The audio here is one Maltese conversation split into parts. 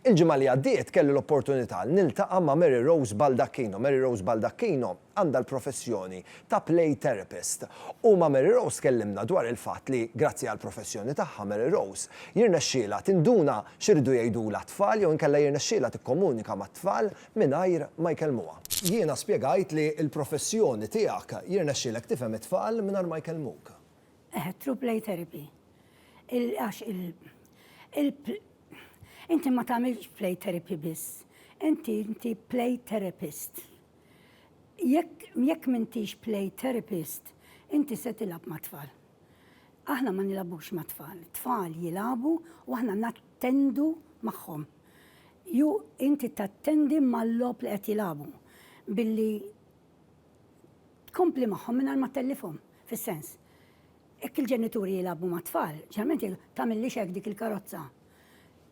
Il-ġimgħa li għaddiet kelli l-opportunità niltaqa' ma' Mary Rose Baldacchino. Mary Rose Baldacchino għandha l-professjoni ta' play therapist. U ma' Mary Rose kellimna dwar il-fatt li grazzi għall professjoni tagħha Mary Rose jirnexxielha tinduna x'iridu jgħidula t-tfal jew inkella jirnexxielha tikkomunika mat-tfal mingħajr ma jkellmuha. Jiena spjegajt li l-professjoni tiegħek jirnexxielek tifhem it-tfal mingħajr ma jkellmuk. True play therapy. Inti ma tagħmilx play therapy biss. Inti play therapist. Jekk m'intix play therapist, inti se tilab ma' tfal. Aħna ma nilabux ma' tfal. Tfal jilabu u aħna nattendu magħhom. Inti tattendi mal-lob li qed jilabu billi tkompli magħhom mingħajr ma tellifhom, fis-sens. Hekk il-ġenituri jilabu ma' tfal, ġerment tagħmellix hekk dik il-karozza.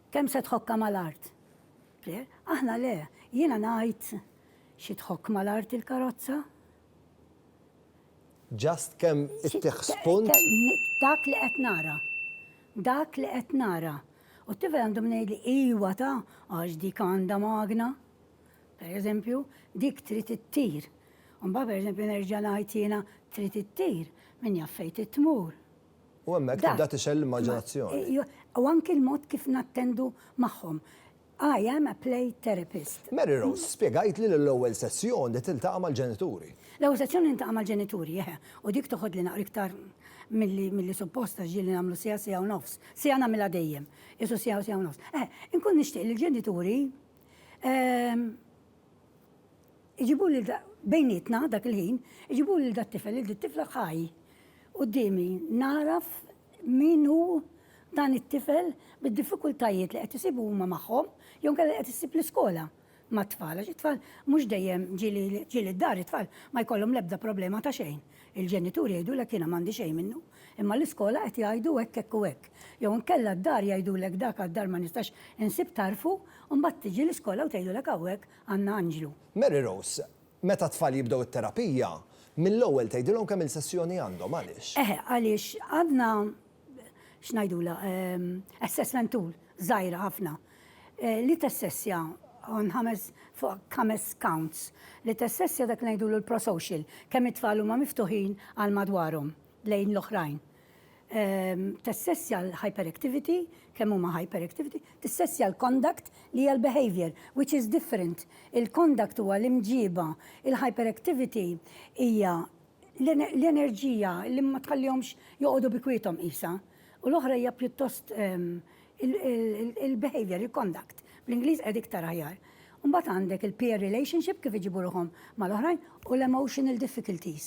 Kemm se tħokka mal-art? Aħna le, jiena ngħid xi tħokk mal-art il-karozza? Just kemm ittieħ spunt? Dak li qed nara. Dak li qed nara. U t-tifel għandhom ngħidli iwa ta' għax dik għandha magna. Pereżempju, dik trid ittir. U mbagħad pereżempju nerġa' ngħid jiena trid ittir min jaf fejn titmur. U hemmhekk tibda tixel l-immaġinazzjoni. U anke l-mod kif nattendu magħhom. I am a play therapist. Mary Rose, spjegajt li l-ewwel sessjoni tiltaqa' mal-ġenituri. L-ewwel sessjoni niltaqa' mal-ġenituri, u dik toħod li naqra iktar milli supposta ġieli nagħmlu sija u nofs. Sija nagħmilha dejjem. Isu sija u nofs. Inkun nixtieq li l-ġenituri iġibu li bejnietna dak il-ħin, iġibu li dat-tifel il-tifla ħaj. Qudiemi naraf min hu dan it-tifel bid-diffikultajiet li qed isibu huma magħhom jew kellha qed isib l-iskola ma' tfal. Għax it-tfal mhux dejjem ġieli d-dar it-tfal ma jkollhom l-ebda problema ta' xejn. Il-ġenituri jgħidulek jiena m'għandi xejn minnu, imma l-iskola qed jgħidu hekk u hekk. Jew inkella d-dar jgħidulek dak għad-dar ma nistax insib tarfu u mbagħad tiġi l-iskola u tgħidulek hawnhekk għandna Anġlu. Mary Rose, meta tfal jibdew it-terapija, mill-ewwel tgħidilhom kemm il-sessjoni għandhom għaliex? Għaliex għandna x'ngħidula assessment tool żgħira ħafna li tessessja on 5 counts li tessessja dak ngħidulu l-prosocial kemm it-tfal huma miftuħin għal madwarhom lejn l-oħrajn. Tessessja l-hyperactivity, kemm huma hyperactivity, tessessja l-conduct li hija l-behavior, which is different. Il-conduct huwa l-imġiba, il-hyperactivity hija l-enerġija li ma tħallihomx joqogħdu bikwietom qisha. U l-oħra hija pjuttost il-behavior, il-conduct. Bl-Ingliż qed iktar aħjar. Mbagħad għandek il-peer relationship kif iġibu ruħhom mal-oħrajn u l-emotional difficulties.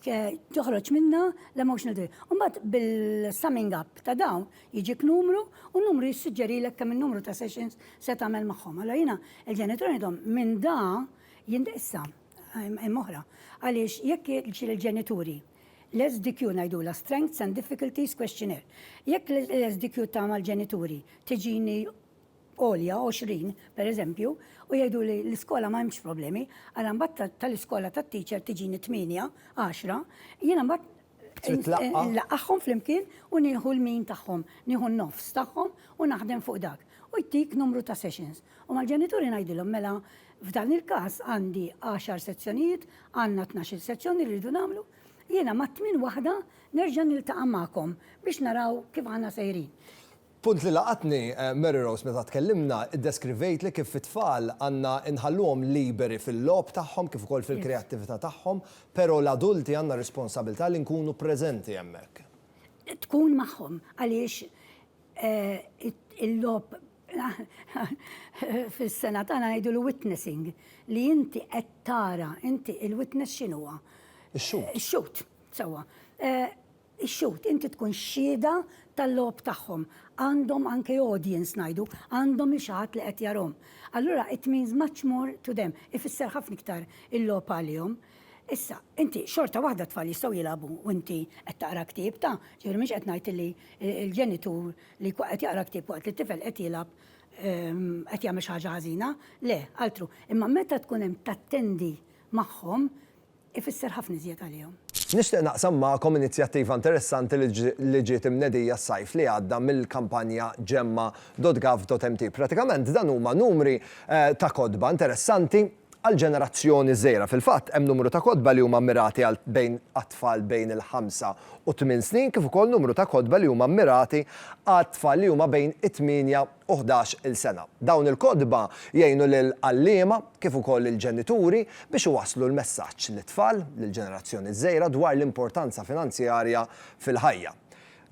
Toħroġ minna l-emotional difficulties. Mbagħad bil-summing up ta' dawn jiġik numru u numru jissuġġerilek kemm in-numru ta' sessions se tagħmel magħhom. Allura jiena il-ġenituri ngħidhom minn da jindeqsa hemm oħra. Għaliex jekk il-ġenituri l-SDQ ngħidula Strengths and Difficulties Questionnaire. Jekk l-SDQ tagħmel ġenituri tiġini Olja 20, per eżempju, u jgħidu li l-iskola ma hemmx problemi, għal mbagħad tal-iskola tat-teacher tiġini 8, 10, jiena mbagħad nlaqqaħħom flimkien u nieħu l-min tagħhom, nieħu n-nofs tagħhom u naħdem fuq dak. U jtik numru ta' sessions. U mal-ġenituri ngħidilhom mela f'dan il-każ għandi 10 sezzjonijiet, għandna 12 sezzjoni li rridu nagħmlu, jiena ma' 8 waħda nerġa' niltaqa' magħkom biex naraw kif għandna sejrin. Punt li laqatni, Mary Rose, meta tkellimna, iddeskrivejt li kif it-tfal għandna inħalluhom liberi fil-lob tagħhom kif ukoll fil-kreattività tagħhom, però l-adulti għandna responsabilità li nkunu preżenti hemmhekk. Tkun magħhom għaliex il-lob fis-sena tagħna ngħidulu witnessing li inti qed tara, inti il-witness x'inhuwa? Ix-xut. Ix-xut, sewwa. Ix-xut, inti tkun xhieda tal-lob tagħhom. Għandhom anke audience ngħidu, għandhom il-xaħat li qed jarhom. Allura it means much more to them. Ifisser ħafna iktar il-lob għalihom. Issa, inti xorta waħda tfal jistgħu jilagħbu u inti qed taqra ktieb ta' ġifieri mhix qed ngħid li l-ġenitur li qed jaqra ktieb waqt li t-tifel qed jilgħab qed jagħmel xi ħaġa ħażina, le, altru. Imma meta tkun hemm tattendi magħhom ifisser ħafna iżjed għalihom. Nixtieq naqsam magħkom inizjattiva interessanti li ġiet imnedija s-sajf li għadda mill-kampanja Gemma.gov.mt. Pratikament dan huma numri ta' kodba interessanti għal ġenerazzjoni żgħira. Fil-fatt hemm numru ta' kodba li huma mirati għal bejn atfal bejn il-5 u 8 snin, kif ukoll numru ta' kodba li huma mirati għal tfal li huma bejn 8 u 11 il-sena. Dawn il-kodba jgħinu lil għalliema kif ukoll il-ġenituri biex iwasslu l-messaġġ lit-tfal lill-ġenerazzjoni żgħira dwar l-importanza finanzjarja fil-ħajja.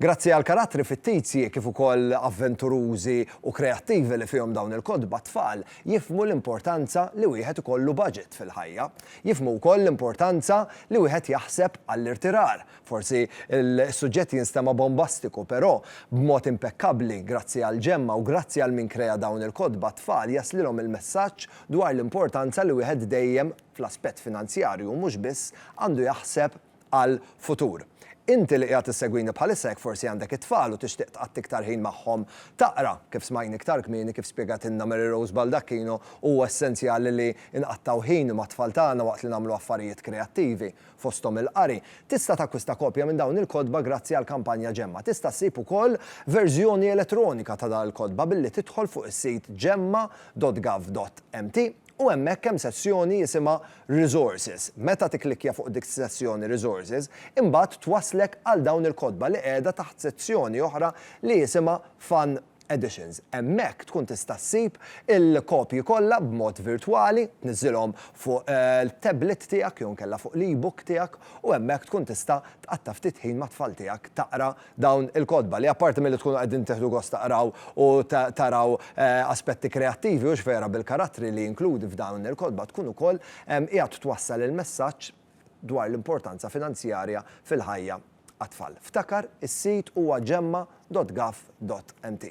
Grazzi għal karattri fittizji kif ukoll avventurużi u kreattivi li fihom dawn il-kodba tfal jifhmu l-importanza li wieħed ikollu budget fil-ħajja. Jifhmu wkoll l-importanza li wieħed jaħseb għall-irtirar. Forsi il-suġġett jinstema' bombastiku, però b'mod impeccabbli grazzi għal Gemma u grazzi għal min krea dawn il-kodba tfal jaslilhom il-messaġġ dwar l-importanza li wieħed dejjem fl-aspett finanzjarju mhux biss għandu jaħseb għall-futur. Inti li qiegħed tissegwini bħalissa jekk forsi għandek it-tfal u tixtieq tqatt iktar ħin magħhom taqra kif smajni iktar kmieni kif spjegatilna Mary Rose Baldacchino huwa essenzjali li nqattaw ħin ma' tfal tagħna waqt li nagħmlu affarijiet kreattivi fosthom il-qari. Tista' takkwista kopja minn dawn il-kodba grazzi għall kampanja Gemma. Tista' ssib ukoll verżjoni elettronika ta' dan il-kodba billi tidħol fuq is-sit gemma.gov.mt u hemmhekk hemm sezzjoni jisimha Resources. Meta tikklikkja fuq dik sessjoni Resources, imbagħad twaslek għal dawn il-kodba li qiegħda taħt sezzjoni oħra li jisimha Fun Editions. Hemmhekk tkun tista' ssib il-kopji kollha b'mod virtwali, tniżilhom fuq il-tablet tiegħek jew nkella fuq l-e-book tiegħek u hemmhekk tkun tista' tqatta' ftit ħin mat-tfal tiegħek taqra dawn il-kodba li apparti milli tkunu qegħdin teħdu gost taqraw u taraw aspetti kreattivi u x'vera bil-karattri li jinkludi f'dawn il-kodba tkun ukoll qiegħed twassal il-messaġġ dwar l-importanza finanzjarja fil-ħajja għat-tfal. Ftakar is-sit huwa gemma.gov.mt.